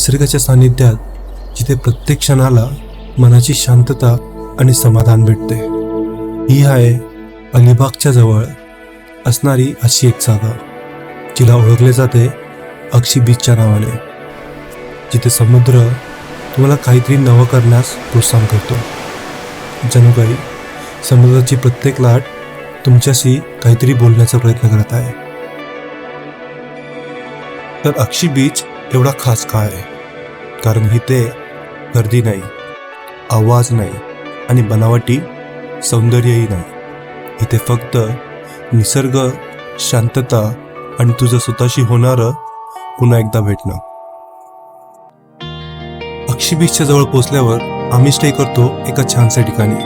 निसर्गाच्या सानिध्यात, जिथे प्रत्येक क्षणाला मनाची शांतता आणि समाधान भेटते. ही आहे अलिबागच्या जवळ असणारी अशी एक जागा, जिला ओळखले जाते अक्षी बीचच्या नावाने, जिथे समुद्र तुम्हाला काहीतरी नवं करण्यास प्रोत्साहन करतो. जणू काही समुद्राची प्रत्येक लाट तुमच्याशी काहीतरी बोलण्याचा प्रयत्न करत आहे. तर अक्षी बीच एवढा खास का आहे? कारण इथे गर्दी नाही, आवाज नाही आणि बनावटी सौंदर्यही नाही. इथे फक्त निसर्ग, शांतता आणि तुझं स्वतःशी होणारं पुन्हा एकदा भेटणं. अक्षी बीचच्या जवळ पोहोचल्यावर आम्ही स्टे करतो एका छानशा ठिकाणी,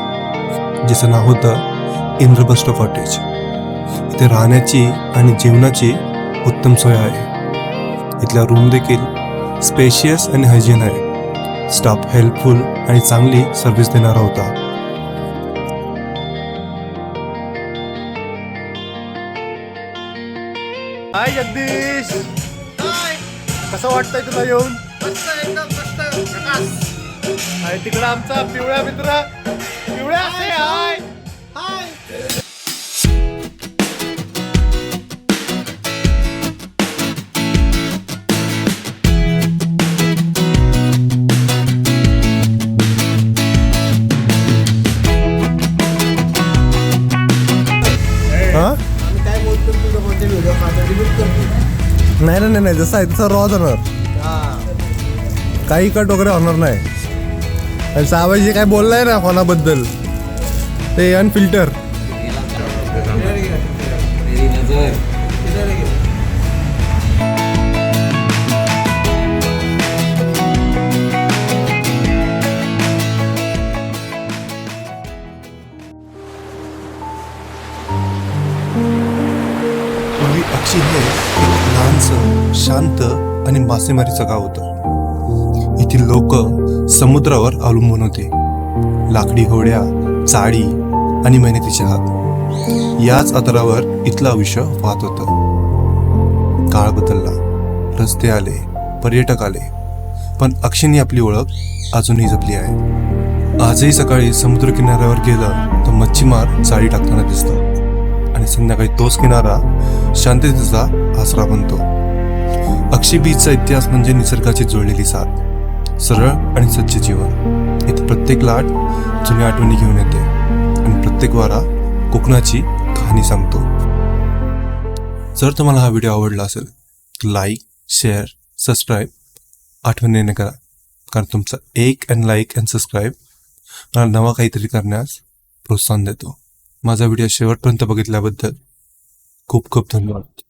ज्याचं नाव होतं इंद्रप्रस्थ कॉटेज. इथे राहण्याची आणि जेवणाची उत्तम सोय आहे. इथल्या रूम देखील स्पेशियस आणि हायजीन आहे. स्टाफ हेल्पफुल आणि चांगली सर्व्हिस देणारा होता. हाय जगदीश, कसं वाटतंय तुला येऊन? आणि तिकडं आमचा पिवळ्या मित्र पिवळ्या असे हाय हाय. काय बोलतो तुझं कोणते व्हिडिओ नाही नाही नाही, जसं आहे तसं रॉ जाणार, काही कट वगैरे होणार नाही. आणि साबाई जे काय बोललाय ना कोणाबद्दल ते अनफिल्टर. पूर्वी अक्षी हे एक लहानसं, शांत आणि मासेमारीचं गाव होतं. येथील लोक समुद्रावर अवलंबून होते. लाकडी होड्या, चाळी आणि मेहनतीचे हात याच आधारावर इथलं आयुष्य वाहत होतं. काळ बदलला, रस्ते आले, पर्यटक आले, पण अक्षीने आपली ओळख अजूनही जपली आहे. आजही सकाळी समुद्र किनाऱ्यावर गेलं तर मच्छीमार चाळी टाकताना दिसतात आणि संध्याकाळी तोच किनारा शांततेचा आसरा बनतो. अक्षी बीचचा इतिहास म्हणजे निसर्गाची जोडलेली साथ, सरळ आणि सच्चे जीवन. इथे प्रत्येक लाट जुन्या आठवणी घेऊन येते आणि प्रत्येक वारा कोकणाची कहाणी सांगतो. जर तुम्हाला हा व्हिडिओ आवडला असेल तर लाईक, शेअर, सबस्क्राईब आठवणीने करा, कारण तुमचा एक लाईक अँड सबस्क्राईब मला नवा काहीतरी करण्यास प्रोत्साहन देतो. माझा व्हिडिओ शेवटपर्यंत बघितल्याबद्दल खूप खूप धन्यवाद.